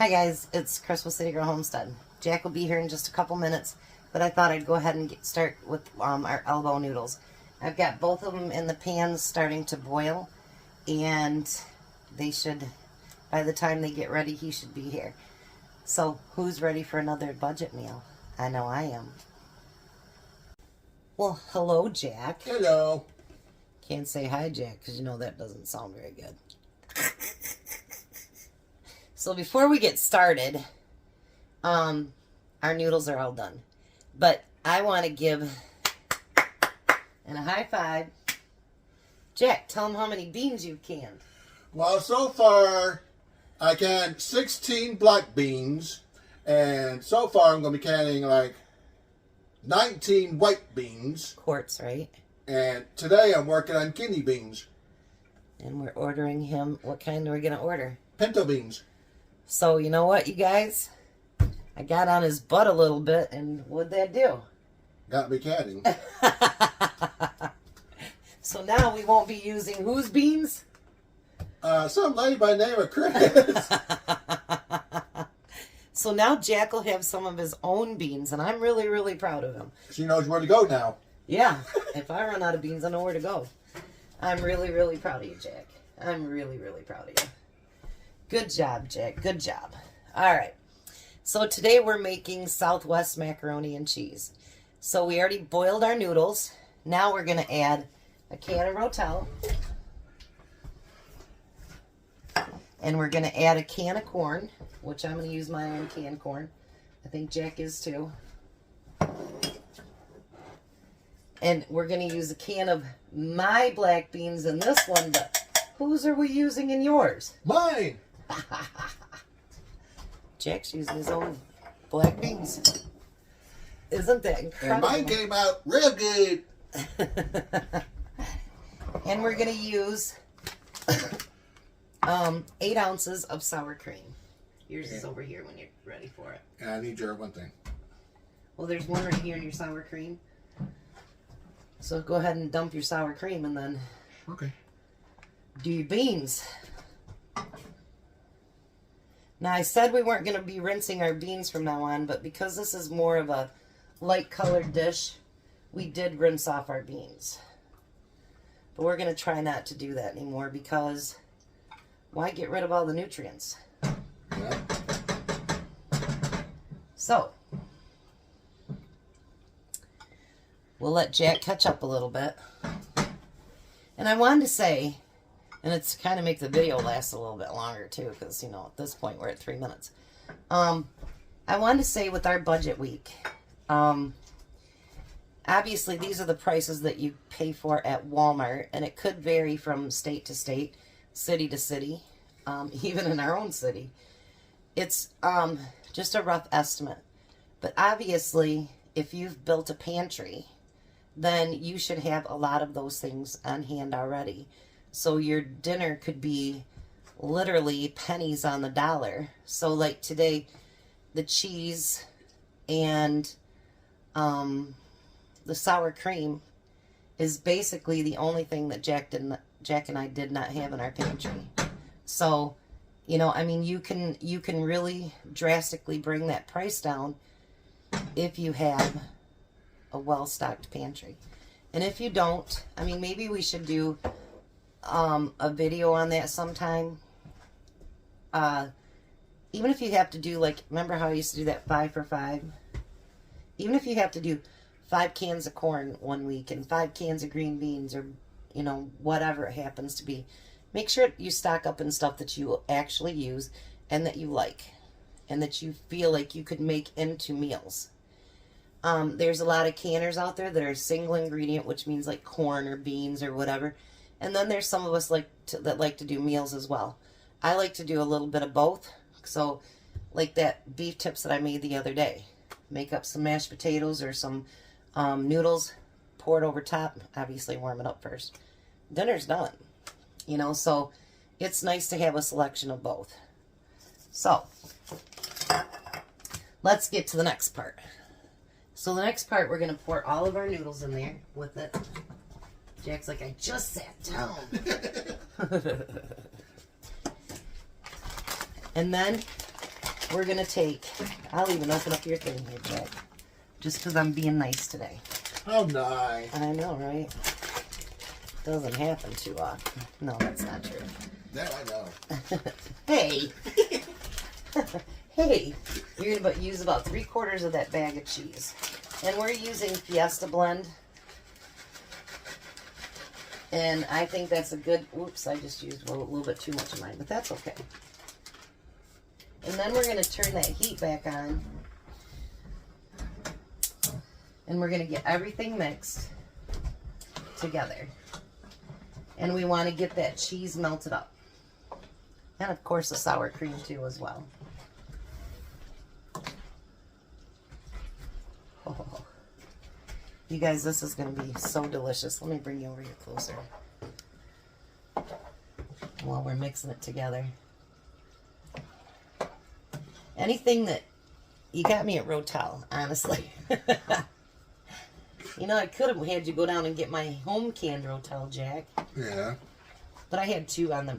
Hi guys, it's Crystal City Girl Homestead. Jack will be here in just a couple minutes, but I thought I'd go ahead and start with our elbow noodles. I've got both of them in the pans starting to boil, and they should, by the time they get ready, he should be here. So, who's ready for another budget meal? I know I am. Well, hello, Jack. Hello. Can't say hi, Jack, because you know that doesn't sound very good. So before we get started, our noodles are all done. But I want to give and a high five. Jack, tell them how many beans you've canned. Well, so far, I canned 16 black beans. And so far, I'm going to be canning like 19 white beans. Quarts, right? And today, I'm working on kidney beans. And we're ordering him, what kind are we going to order? Pinto beans. So, you know what, you guys? I got on his butt a little bit, and what'd that do? Got me canning. So now we won't be using whose beans? Some lady by the name of Chris. So now Jack will have some of his own beans, and I'm really, really proud of him. She knows where to go now. Yeah, if I run out of beans, I know where to go. I'm really, really proud of you, Jack. I'm really, really proud of you. Good job, Jack. Good job. All right. So today we're making Southwest macaroni and cheese. So we already boiled our noodles. Now we're going to add a can of Rotel. And we're going to add a can of corn, which I'm going to use my own canned corn. I think Jack is too. And we're going to use a can of my black beans in this one, but whose are we using in yours? Mine. Jack's using his own black beans. Isn't that incredible? And mine came out real good. And we're going to use 8 ounces of sour cream. Yours is over here when you're ready for it. And I need your one thing. Well, there's one right here in your sour cream. So go ahead and dump your sour cream and then do your beans. Now, I said we weren't going to be rinsing our beans from now on, but because this is more of a light-colored dish, we did rinse off our beans. But we're going to try not to do that anymore because why get rid of all the nutrients? Yeah. So, we'll let Jack catch up a little bit. And I wanted to say, and it's to kind of make the video last a little bit longer too, because, you know, at this point we're at 3 minutes. I wanted to say with our budget week, obviously these are the prices that you pay for at Walmart, and it could vary from state to state, city to city, even in our own city. It's just a rough estimate. But obviously, if you've built a pantry, then you should have a lot of those things on hand already. So your dinner could be literally pennies on the dollar. So like today, the cheese and the sour cream is basically the only thing that Jack and I did not have in our pantry. So, you know, I mean, you can really drastically bring that price down if you have a well-stocked pantry. And if you don't, I mean, maybe we should do a video on that sometime. Even if you have to do, like, remember how I used to do that 5 for 5? Even if you have to do 5 cans of corn one week and 5 cans of green beans, or, you know, whatever it happens to be, make sure you stock up in stuff that you actually use and that you like and that you feel like you could make into meals. There's a lot of canners out there that are single ingredient, which means like corn or beans or whatever. And then there's some of us that like to do meals as well. I like to do a little bit of both. So like that beef tips that I made the other day. Make up some mashed potatoes or some noodles, pour it over top, obviously warm it up first. Dinner's done. You know, so it's nice to have a selection of both. So let's get to the next part. So the next part, we're going to pour all of our noodles in there with it. Jack's like, I just sat down. And then we're going to take, I'll even open up your thing here, Jack. Just because I'm being nice today. How nice. I know, right? Doesn't happen too often. No, that's not true. That I know. Hey! Hey! You're going to use about 3/4 of that bag of cheese. And we're using Fiesta blend. And I think that's a good... Whoops, I just used a little bit too much of mine, but that's okay. And then we're going to turn that heat back on. And we're going to get everything mixed together. And we want to get that cheese melted up. And of course the sour cream too as well. Oh. You guys, this is going to be so delicious. Let me bring you over here closer. While we're mixing it together. Anything that... You got me at Rotel, honestly. You know, I could have had you go down and get my home canned Rotel, Jack. Yeah. But I had 2 on the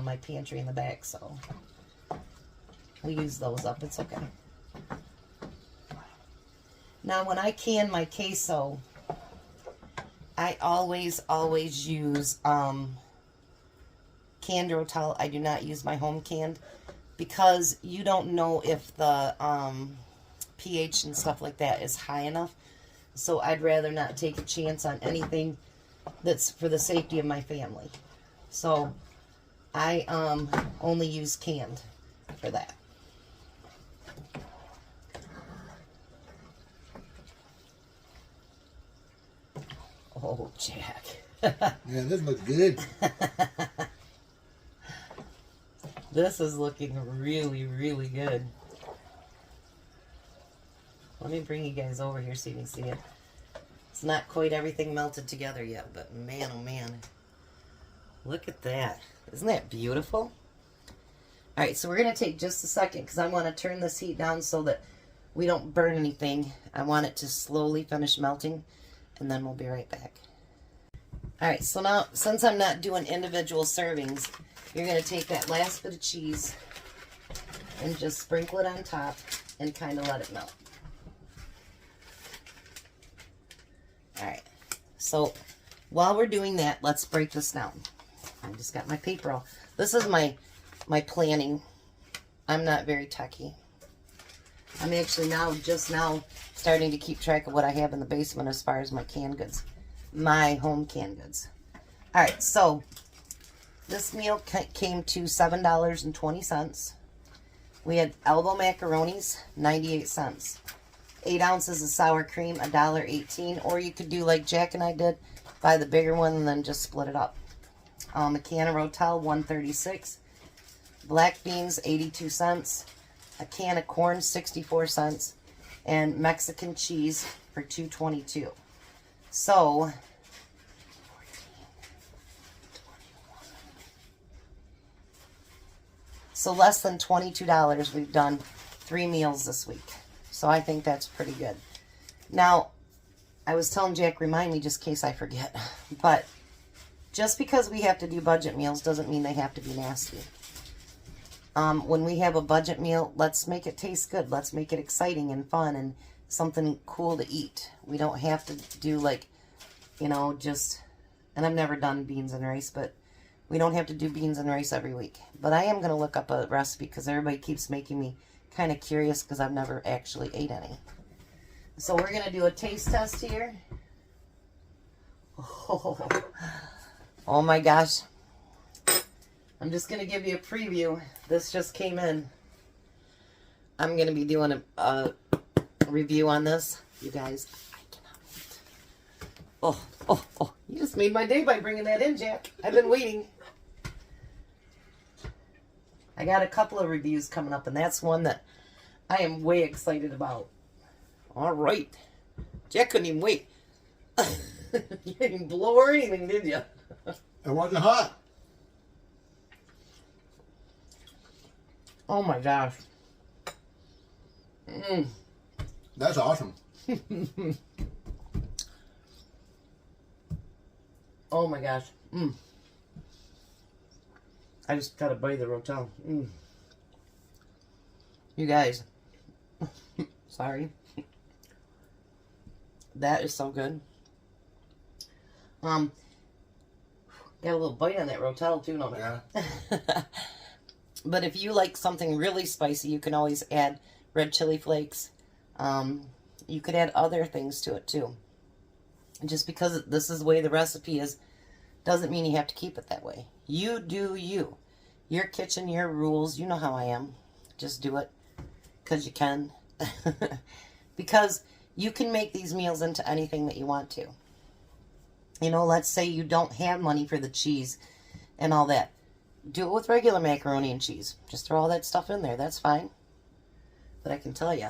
my pantry in the back, so we use those up. It's okay. Now, when I can my queso, I always use canned Rotel. I do not use my home canned because you don't know if the pH and stuff like that is high enough. So I'd rather not take a chance on anything that's for the safety of my family. So I only use canned for that. Oh, Jack. Yeah, this looks good. This is looking really, really good. Let me bring you guys over here so you can see it. It's not quite everything melted together yet, but man, oh man. Look at that. Isn't that beautiful? Alright, so we're going to take just a second because I want to turn this heat down so that we don't burn anything. I want it to slowly finish melting, and then we'll be right back. Alright, so now, since I'm not doing individual servings, you're going to take that last bit of cheese and just sprinkle it on top and kind of let it melt. Alright, so while we're doing that, let's break this down. I just got my paper all. This is my planning. I'm not very techy. I'm actually just now starting to keep track of what I have in the basement as far as my canned goods. My home canned goods. Alright, so this meal came to $7.20. We had elbow macaronis, 98 cents. 8 ounces of sour cream, $1.18. Or you could do like Jack and I did, buy the bigger one and then just split it up. A can of Rotel, $1.36. Black beans, 82 cents. A can of corn, 64 cents. And Mexican cheese for $2.22. So, less than $22 we've done 3 meals this week. So I think that's pretty good. Now, I was telling Jack, remind me just in case I forget. But just because we have to do budget meals doesn't mean they have to be nasty. When we have a budget meal, let's make it taste good. Let's make it exciting and fun and something cool to eat. We don't have to do like, you know, just... And I've never done beans and rice, but we don't have to do beans and rice every week. But I am going to look up a recipe because everybody keeps making me kind of curious because I've never actually ate any. So we're going to do a taste test here. Oh my gosh. I'm just going to give you a preview. This just came in. I'm going to be doing a review on this. You guys, I cannot wait. Oh. You just made my day by bringing that in, Jack. I've been waiting. I got a couple of reviews coming up, and that's one that I am way excited about. All right. Jack couldn't even wait. You didn't blow or anything, did you? It wasn't hot. Oh my gosh. That's awesome. Oh my gosh. I just got a bite of the Rotel. You guys. Sorry. That is so good. Got a little bite on that Rotel too, don't it? Yeah. But if you like something really spicy, you can always add red chili flakes. You could add other things to it too. And just because this is the way the recipe is, doesn't mean you have to keep it that way. You do you. Your kitchen, your rules. You know how I am. Just do it because you can. Because you can make these meals into anything that you want to. You know, let's say you don't have money for the cheese and all that. Do it with regular macaroni and cheese. Just throw all that stuff in there. That's fine. But I can tell you,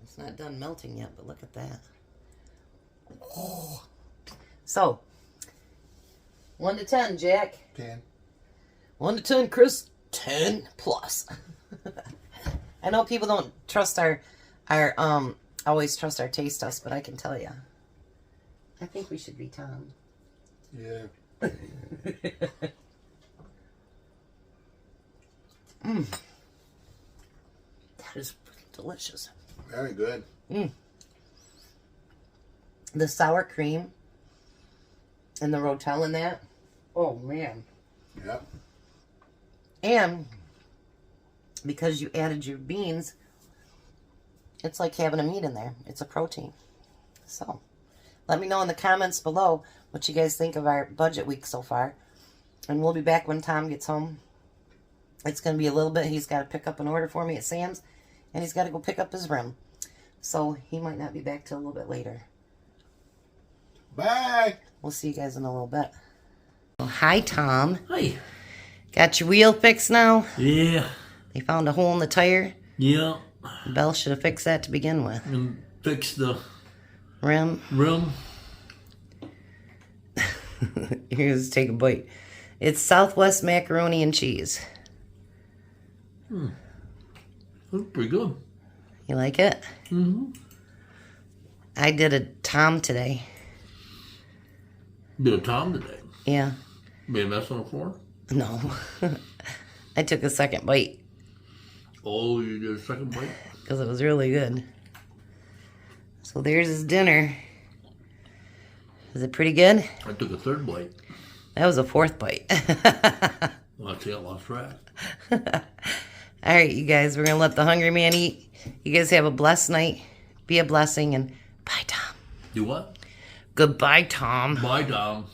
it's not done melting yet, but look at that. Oh. So, 1 to 10, Jack. 10. 1 to 10, Chris. 10 plus. I know people don't trust always trust our taste tests, but I can tell you, I think we should be Tom. Yeah. That is delicious. Very good. The sour cream and the Rotel in that. Oh, man. Yep. And because you added your beans, it's like having a meat in there. It's a protein. So, let me know in the comments below what you guys think of our budget week so far. And we'll be back when Tom gets home. It's going to be a little bit. He's got to pick up an order for me at Sam's. And he's got to go pick up his rim. So, he might not be back till a little bit later. Bye. We'll see you guys in a little bit. Oh, hi, Tom. Hi. Got your wheel fixed now? Yeah. They found a hole in the tire? Yeah. Belle should have fixed that to begin with. And fix the Rim. rim. Here's take a bite. It's Southwest macaroni and cheese. Looks pretty good. You like it? Mm-hmm. I did a Tom today. Bit of Tom today. Yeah. Made a mess on the floor. No. I took a second bite Oh, you did a second bite? because it was really good. So there's his dinner. Is it pretty good? I took a third bite. That was a fourth bite. Well, I see I lost track. All right, you guys, we're going to let the hungry man eat. You guys have a blessed night. Be a blessing, and bye, Tom. Do what? Goodbye, Tom. Bye, Tom.